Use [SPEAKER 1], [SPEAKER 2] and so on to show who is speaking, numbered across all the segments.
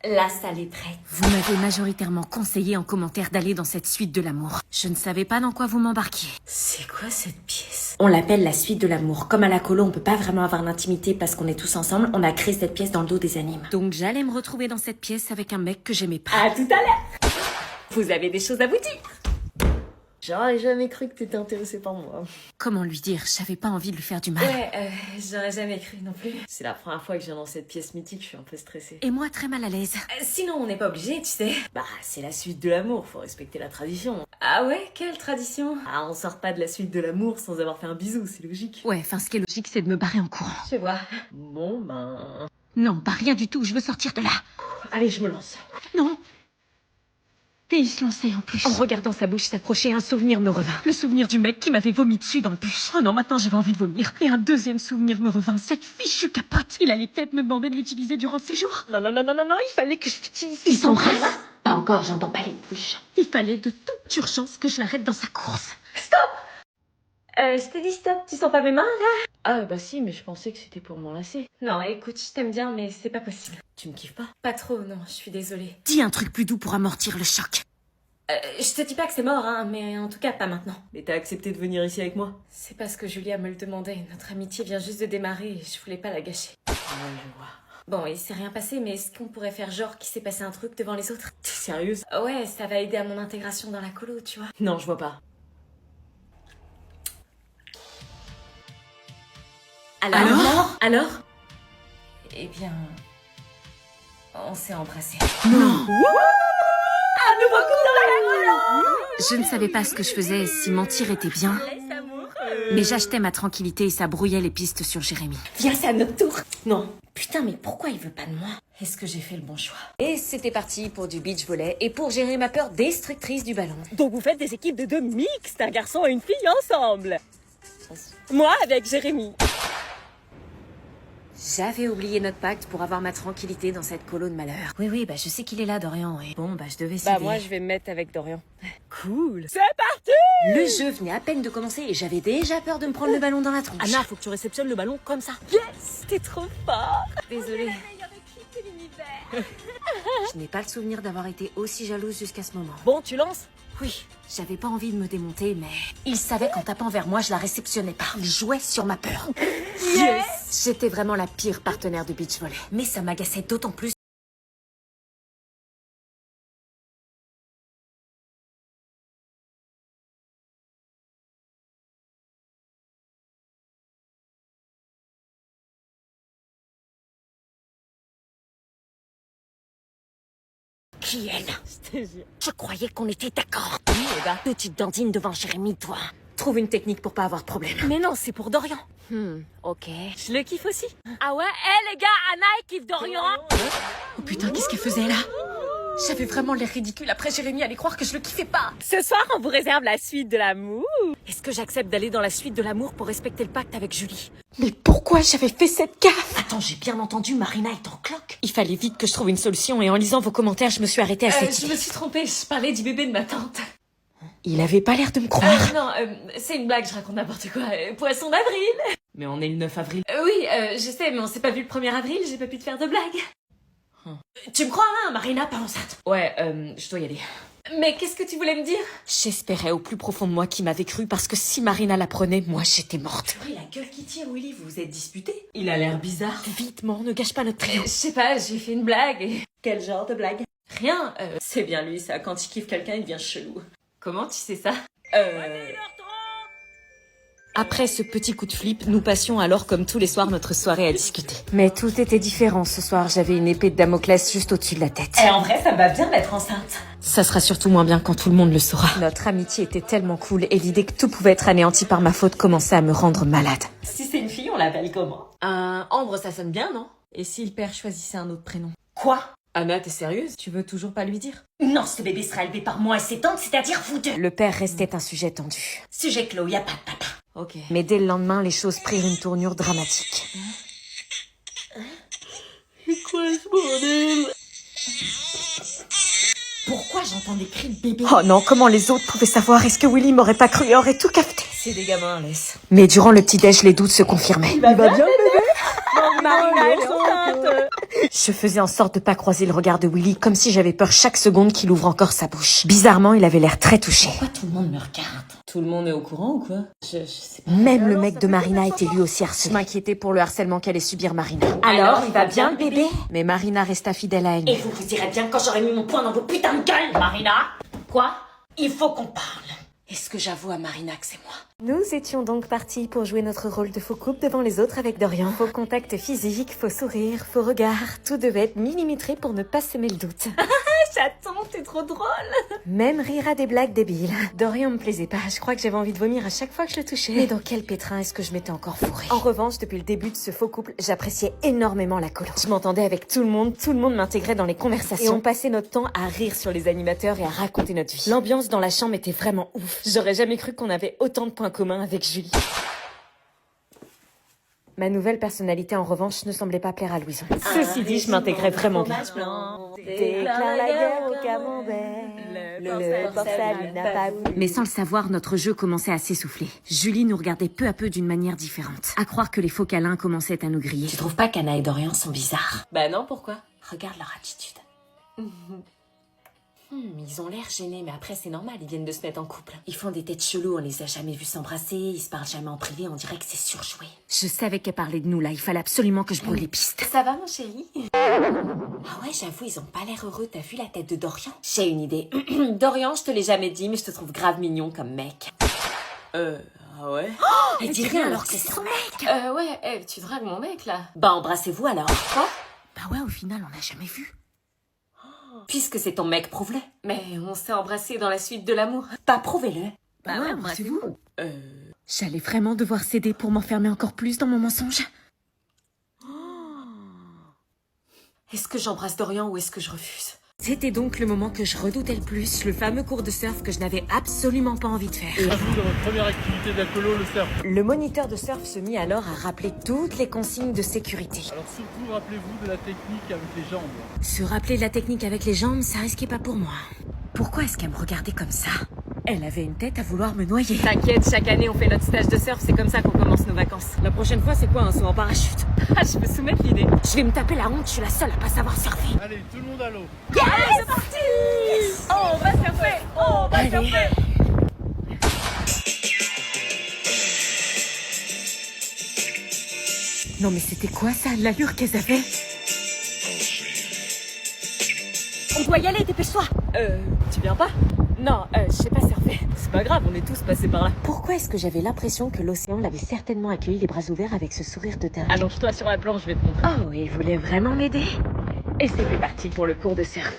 [SPEAKER 1] La salle est prête.
[SPEAKER 2] Vous m'avez majoritairement conseillé en commentaire d'aller dans cette suite de l'amour. Je ne savais pas dans quoi vous m'embarquiez.
[SPEAKER 1] C'est quoi cette pièce? On l'appelle la suite de l'amour. Comme à la colo, on peut pas vraiment avoir l'intimité parce qu'on est tous ensemble, on a créé cette pièce dans le dos des animes.
[SPEAKER 2] Donc j'allais me retrouver dans cette pièce avec un mec que j'aimais pas.
[SPEAKER 1] À tout à l'heure. Vous avez des choses à vous dire? J'aurais jamais cru que t'étais intéressée par moi.
[SPEAKER 2] Comment lui dire? J'avais pas envie de lui faire du mal.
[SPEAKER 1] Ouais, j'aurais jamais cru non plus. C'est la première fois que je viens dans cette pièce mythique, je suis un peu stressée.
[SPEAKER 2] Et moi très mal à l'aise.
[SPEAKER 1] Sinon, on n'est pas obligé, tu sais. Bah, c'est la suite de l'amour, faut respecter la tradition. Ah ouais, quelle tradition? Ah, on sort pas de la suite de l'amour sans avoir fait un bisou, c'est logique.
[SPEAKER 2] Ouais, enfin ce qui est logique c'est de me barrer en courant.
[SPEAKER 1] Je vois. Bon, ben...
[SPEAKER 2] Non, pas rien du tout, je veux sortir de là.
[SPEAKER 1] Allez, je me lance.
[SPEAKER 2] Non. Et il se lançait en plus. En regardant sa bouche s'approcher, un souvenir me revint. Le souvenir du mec qui m'avait vomi dessus dans le bus. Oh non, maintenant j'avais envie de vomir. Et un deuxième souvenir me revint. Cette fichue capote. Il allait peut-être me demander de l'utiliser durant ses jours. Non, il fallait que je l'utilise. Ils s'embrassent.
[SPEAKER 1] Pas encore, j'entends pas les bouches.
[SPEAKER 2] Il fallait de toute urgence que je l'arrête dans sa course.
[SPEAKER 1] Stop! Je t'ai dit stop, tu sens pas mes mains là? Ah bah si, mais je pensais que c'était pour m'enlacer. Non, écoute, je t'aime bien, mais c'est pas possible. Tu me kiffes pas? Pas trop, non, je suis désolée.
[SPEAKER 2] Dis un truc plus doux pour amortir le choc.
[SPEAKER 1] Je te dis pas que c'est mort, hein, mais en tout cas pas maintenant. Mais t'as accepté de venir ici avec moi? C'est parce que Julia me le demandait. Notre amitié vient juste de démarrer et je voulais pas la gâcher. Ouais, je vois. Bon, il s'est rien passé, mais est-ce qu'on pourrait faire genre qu'il s'est passé un truc devant les autres? T'es sérieuse? Ouais, ça va aider à mon intégration dans la colo, tu vois. Non, je vois pas. Alors? Eh bien... On s'est embrassés.
[SPEAKER 2] Non.
[SPEAKER 1] Un nouveau coup dans la colo!
[SPEAKER 2] Je ne savais pas ce que je faisais, si mentir était bien. Mais j'achetais ma tranquillité et ça brouillait les pistes sur Jérémy.
[SPEAKER 1] Viens, c'est à notre tour. Non. Putain, mais pourquoi il veut pas de moi? Est-ce que j'ai fait le bon choix? Et c'était parti pour du beach volley et pour gérer ma peur destructrice du ballon.
[SPEAKER 3] Donc vous faites des équipes de 2 mixtes, un garçon et une fille ensemble. Moi avec Jérémy.
[SPEAKER 1] J'avais oublié notre pacte pour avoir ma tranquillité dans cette colo de malheur. Oui, bah je sais qu'il est là, Dorian, et bon, bah je devais céder.
[SPEAKER 3] Bah moi je vais me mettre avec Dorian. Cool. C'est parti!
[SPEAKER 1] Le jeu venait à peine de commencer et j'avais déjà peur de me prendre le ballon dans la tronche.
[SPEAKER 3] Anna, faut que tu réceptionnes le ballon comme ça. Yes! T'es trop fort!
[SPEAKER 1] Désolée. Je n'ai pas le souvenir d'avoir été aussi jalouse jusqu'à ce moment.
[SPEAKER 3] Bon, tu lances?
[SPEAKER 1] Oui, j'avais pas envie de me démonter, mais il savait qu'en tapant vers moi, je la réceptionnais pas. Il jouait sur ma peur.
[SPEAKER 3] Yes!
[SPEAKER 1] J'étais vraiment la pire partenaire de beach volley. Mais ça m'agaçait d'autant plus. Qui elle?
[SPEAKER 3] Je te jure.
[SPEAKER 1] Je croyais qu'on était d'accord.
[SPEAKER 3] Oui, et bah.
[SPEAKER 1] Petite dandine devant Jérémy, toi. Trouve une technique pour pas avoir de problème.
[SPEAKER 3] Mais non, c'est pour Dorian.
[SPEAKER 1] Ok.
[SPEAKER 3] Je le kiffe aussi. Ah ouais? Les gars, Anna, elle kiffe Dorian.
[SPEAKER 2] Oh putain, qu'est-ce qu'elle faisait là? J'avais vraiment l'air ridicule. Après Jérémy allait croire que je le kiffais pas.
[SPEAKER 3] Ce soir, on vous réserve la suite de l'amour.
[SPEAKER 1] Est-ce que j'accepte d'aller dans la suite de l'amour pour respecter le pacte avec Julie?
[SPEAKER 2] Mais pourquoi j'avais fait cette gaffe?
[SPEAKER 1] Attends, j'ai bien entendu, Marina est en cloque.
[SPEAKER 2] Il fallait vite que je trouve une solution et en lisant vos commentaires, je me suis arrêtée à cette
[SPEAKER 1] Je
[SPEAKER 2] idée.
[SPEAKER 1] me suis trompée, je parlais du bébé de ma tante.
[SPEAKER 2] Il avait pas l'air de me croire.
[SPEAKER 1] Non, c'est une blague, je raconte n'importe quoi. Poisson d'avril.
[SPEAKER 2] Mais on est le 9 avril.
[SPEAKER 1] Oui, je sais, mais on s'est pas vu le 1er avril, j'ai pas pu te faire de blague. Tu me crois, hein, Marina, pas enceinte?
[SPEAKER 2] Ouais, je dois y aller.
[SPEAKER 1] Mais qu'est-ce que tu voulais me dire?
[SPEAKER 2] J'espérais au plus profond de moi qu'il m'avait cru parce que si Marina l'apprenait, moi j'étais morte.
[SPEAKER 1] Oui, la gueule qui tire, Willy, vous vous êtes disputés?
[SPEAKER 2] Il a l'air bizarre. Vitement, ne gâche pas notre trio.
[SPEAKER 1] Je sais pas, j'ai fait une blague et... Quel genre de blague? Rien, c'est bien lui, ça, quand il kiffe quelqu'un, il devient chelou. Comment tu sais ça?
[SPEAKER 2] Après ce petit coup de flip, nous passions alors comme tous les soirs notre soirée à discuter.
[SPEAKER 1] Mais tout était différent ce soir, j'avais une épée de Damoclès juste au-dessus de la tête.
[SPEAKER 3] En vrai, ça me va bien d'être enceinte.
[SPEAKER 2] Ça sera surtout moins bien quand tout le monde le saura.
[SPEAKER 1] Notre amitié était tellement cool et l'idée que tout pouvait être anéanti par ma faute commençait à me rendre malade.
[SPEAKER 3] Si c'est une fille, on l'appelle comment?
[SPEAKER 1] Ambre, ça sonne bien, non?
[SPEAKER 2] Et si le père choisissait un autre prénom?
[SPEAKER 3] Quoi?
[SPEAKER 2] Anna, t'es sérieuse? Tu veux toujours pas lui dire?
[SPEAKER 3] Non, ce bébé sera élevé par moi et ses tantes, c'est-à-dire vous deux.
[SPEAKER 1] Le père restait un sujet tendu.
[SPEAKER 3] Sujet clos, y a pas de papa.
[SPEAKER 2] Ok.
[SPEAKER 1] Mais dès le lendemain, les choses prirent une tournure dramatique.
[SPEAKER 3] C'est quoi ce bordel? Pourquoi j'entends des cris de bébé?
[SPEAKER 1] Oh non, comment les autres pouvaient savoir? Est-ce que Willy m'aurait pas cru et aurait tout capté?
[SPEAKER 2] C'est des gamins, laisse.
[SPEAKER 1] Mais durant le petit-déj, les doutes se confirmaient.
[SPEAKER 3] Il va bien le bébé? Non, Marina, elle est enceinte.
[SPEAKER 2] Je faisais en sorte de pas croiser le regard de Willy, comme si j'avais peur chaque seconde qu'il ouvre encore sa bouche. Bizarrement, il avait l'air très touché.
[SPEAKER 1] Pourquoi tout le monde me regarde? Tout le monde est au courant ou quoi? Je sais pas.
[SPEAKER 2] Même le mec de Marina était lui aussi harcelé. Je m'inquiétais pour le harcèlement qu'allait subir Marina.
[SPEAKER 1] Alors, il va bien le bébé?
[SPEAKER 2] Mais Marina resta fidèle à elle.
[SPEAKER 1] Et vous vous direz bien quand j'aurai mis mon poing dans vos putains de gueules, Marina. Quoi? Il faut qu'on parle. Est-ce que j'avoue à Marina que c'est moi?
[SPEAKER 2] Nous étions donc partis pour jouer notre rôle de faux couple devant les autres avec Dorian. Faux contact physique, faux sourire, faux regard. Tout devait être millimétré pour ne pas semer le doute.
[SPEAKER 1] Chaton, t'es trop drôle.
[SPEAKER 2] Même rire à des blagues débiles. Dorian me plaisait pas. Je crois que j'avais envie de vomir à chaque fois que je le touchais. Mais dans quel pétrin est-ce que je m'étais encore fourrée? En revanche, depuis le début de ce faux couple, j'appréciais énormément la colo. Je m'entendais avec tout le monde m'intégrait dans les conversations. Et on passait notre temps à rire sur les animateurs et à raconter notre vie. L'ambiance dans la chambre était vraiment ouf. J'aurais jamais cru qu'on avait autant de points communs avec Julie. Ma nouvelle personnalité, en revanche, ne semblait pas plaire à Louison. Ceci dit, je m'intégrais vraiment bien. Déclare la guerre au camembert. Le portable n'a pas voulu. Mais sans le savoir, notre jeu commençait à s'essouffler. Julie nous regardait peu à peu d'une manière différente. À croire que les faux câlins commençaient à nous griller.
[SPEAKER 1] Tu trouves pas qu'Anna et Dorian sont bizarres? Bah non, pourquoi? Regarde leur attitude. Ils ont l'air gênés, mais après c'est normal, ils viennent de se mettre en couple. Ils font des têtes cheloues, on les a jamais vus s'embrasser, ils se parlent jamais en privé, on dirait que c'est surjoué.
[SPEAKER 2] Je savais qu'elle parlait de nous là, il fallait absolument que je brûle les pistes.
[SPEAKER 1] Ça va mon chéri? Ah ouais, j'avoue, ils ont pas l'air heureux, t'as vu la tête de Dorian? J'ai une idée. Dorian, je te l'ai jamais dit, mais je te trouve grave mignon comme mec. Ah ouais? Oh, elle dit rien alors que c'est son mec. Ouais, tu dragues mon mec là. Bah embrassez-vous alors. Quoi?
[SPEAKER 2] Bah ouais, au final, on l'a jamais vu.
[SPEAKER 1] Puisque c'est ton mec, prouve-le. Mais on s'est embrassé dans la suite de l'amour. Pas prouvé-le.
[SPEAKER 2] Bah ouais, embrassez-vous. J'allais vraiment devoir céder pour m'enfermer encore plus dans mon mensonge.
[SPEAKER 1] Est-ce que j'embrasse Dorian ou est-ce que je refuse?
[SPEAKER 2] C'était donc le moment que je redoutais le plus, le fameux cours de surf que je n'avais absolument pas envie de faire.
[SPEAKER 4] À vous dans votre première activité d'alcoolo, le surf.
[SPEAKER 2] Le moniteur de surf se mit alors à rappeler toutes les consignes de sécurité.
[SPEAKER 4] Alors surtout, rappelez-vous de la technique avec les jambes.
[SPEAKER 2] Se rappeler de la technique avec les jambes, ça risquait pas pour moi. Pourquoi est-ce qu'elle me regardait comme ça? Elle avait une tête à vouloir me noyer.
[SPEAKER 1] T'inquiète, chaque année on fait notre stage de surf, c'est comme ça qu'on commence nos vacances.
[SPEAKER 2] La prochaine fois, c'est quoi un saut en parachute?
[SPEAKER 1] Ah, je peux soumettre l'idée.
[SPEAKER 2] Je vais me taper la honte, je suis la seule à pas savoir surfer.
[SPEAKER 4] Allez, tout le monde à l'eau.
[SPEAKER 1] Allez, c'est parti! On va surfer! On va surfer!
[SPEAKER 2] Non mais c'était quoi ça, l'allure qu'elles avaient?
[SPEAKER 3] On doit y aller, dépêche-toi. Tu viens pas?
[SPEAKER 1] Non, je sais pas surfer.
[SPEAKER 3] C'est pas grave, on est tous passés par là.
[SPEAKER 2] Pourquoi est-ce que j'avais l'impression que l'océan l'avait certainement accueilli les bras ouverts avec ce sourire de terre?
[SPEAKER 3] Allonge-toi sur la planche, je vais te montrer.
[SPEAKER 2] Oh, il voulait vraiment m'aider. Et c'était parti pour le cours de surf.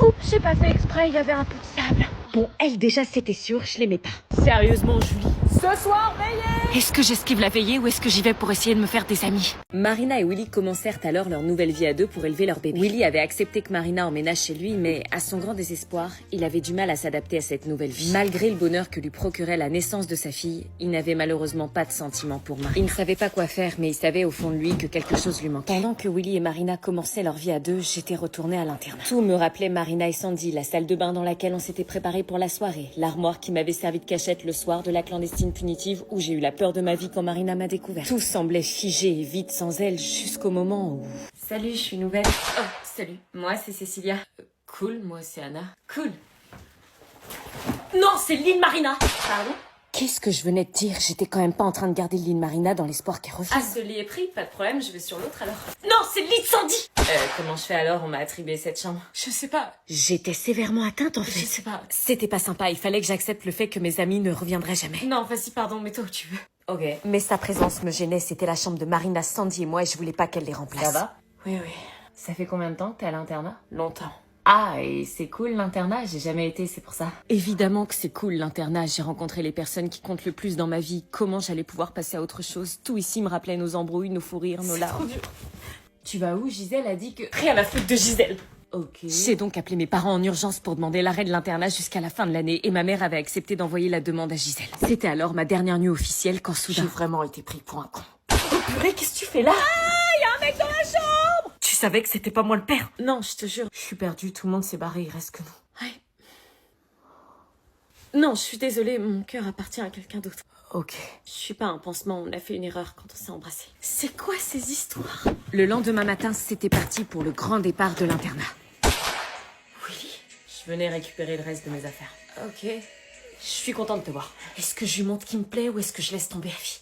[SPEAKER 2] Oups, j'ai pas fait exprès, il y avait un peu de sable. Bon, elle déjà c'était sûr, je l'aimais pas.
[SPEAKER 3] Sérieusement, Julie. Ce soir, veillez!
[SPEAKER 2] Est-ce que j'esquive la veillée ou est-ce que j'y vais pour essayer de me faire des amis?
[SPEAKER 1] Marina et Willy commencèrent alors leur nouvelle vie à deux pour élever leur bébé. Willy avait accepté que Marina emménage chez lui, mais à son grand désespoir, il avait du mal à s'adapter à cette nouvelle vie. Malgré le bonheur que lui procurait la naissance de sa fille, il n'avait malheureusement pas de sentiments pour Marina. Il ne savait pas quoi faire, mais il savait au fond de lui que quelque chose lui manquait. Pendant que Willy et Marina commençaient leur vie à deux, j'étais retournée à l'internat. Tout me rappelait Marina et Sandy, la salle de bain dans laquelle on s'était préparé pour la soirée, l'armoire qui m'avait servi de cachette le soir de la clandestine punitive où j'ai eu la peur de ma vie quand Marina m'a découvert. Tout semblait figé et vide sans elle jusqu'au moment où... Salut, je suis nouvelle. Oh, salut. Moi, c'est Cécilia. Cool, moi, c'est Anna. Cool.
[SPEAKER 3] Non, c'est Lynn Marina.
[SPEAKER 1] Pardon?
[SPEAKER 2] Qu'est-ce que je venais de dire? J'étais quand même pas en train de garder le lit de Marina dans l'espoir qu'elle revienne.
[SPEAKER 1] Ah, ce lit est pris, pas de problème, je vais sur l'autre alors.
[SPEAKER 3] Non, c'est Lynn Sandy.
[SPEAKER 1] Comment je fais alors? On m'a attribué cette chambre.
[SPEAKER 3] Je sais pas.
[SPEAKER 2] J'étais sévèrement atteinte en
[SPEAKER 1] Je
[SPEAKER 2] fait.
[SPEAKER 1] sais pas.
[SPEAKER 2] C'était pas sympa, il fallait que j'accepte le fait que mes amis ne reviendraient jamais.
[SPEAKER 1] Non, vas-y, pardon, mets-toi où tu veux. Ok.
[SPEAKER 2] Mais sa présence me gênait, c'était la chambre de Marina, Sandy et moi et je voulais pas qu'elle les remplace.
[SPEAKER 1] Ça va? Oui, oui. Ça fait combien de temps que t'es à l'internat? Longtemps. Ah, et c'est cool l'internat, j'ai jamais été, c'est pour ça.
[SPEAKER 3] Évidemment que c'est cool l'internat, j'ai rencontré les personnes qui comptent le plus dans ma vie. Comment j'allais pouvoir passer à autre chose? Tout ici me rappelait nos embrouilles, nos fous rires, nos
[SPEAKER 1] C'est
[SPEAKER 3] larmes.
[SPEAKER 1] trop dur. Tu vas où? Gisèle a dit que...
[SPEAKER 3] Rien à foutre de Gisèle.
[SPEAKER 1] Ok.
[SPEAKER 3] J'ai donc appelé mes parents en urgence pour demander l'arrêt de l'internat jusqu'à la fin de l'année et ma mère avait accepté d'envoyer la demande à Gisèle. C'était alors ma dernière nuit officielle quand soudain...
[SPEAKER 1] J'ai vraiment été pris pour un con.
[SPEAKER 3] Purée, qu'est-ce que tu fais là? Un mec dans la chambre! Tu savais que c'était pas moi le père? Non, je te jure.
[SPEAKER 1] Je suis perdue, tout le monde s'est barré, il reste que nous.
[SPEAKER 3] Ouais. Non, je suis désolée, mon cœur appartient à quelqu'un d'autre.
[SPEAKER 1] Ok.
[SPEAKER 3] Je suis pas un pansement, on a fait une erreur quand on s'est embrassés. C'est quoi ces histoires? Le lendemain matin, c'était parti pour le grand départ de l'internat.
[SPEAKER 1] Oui. Je venais récupérer le reste de mes affaires.
[SPEAKER 3] Ok. Je suis contente de te voir. Est-ce que je lui montre qui me plaît ou est-ce que je laisse tomber la vie?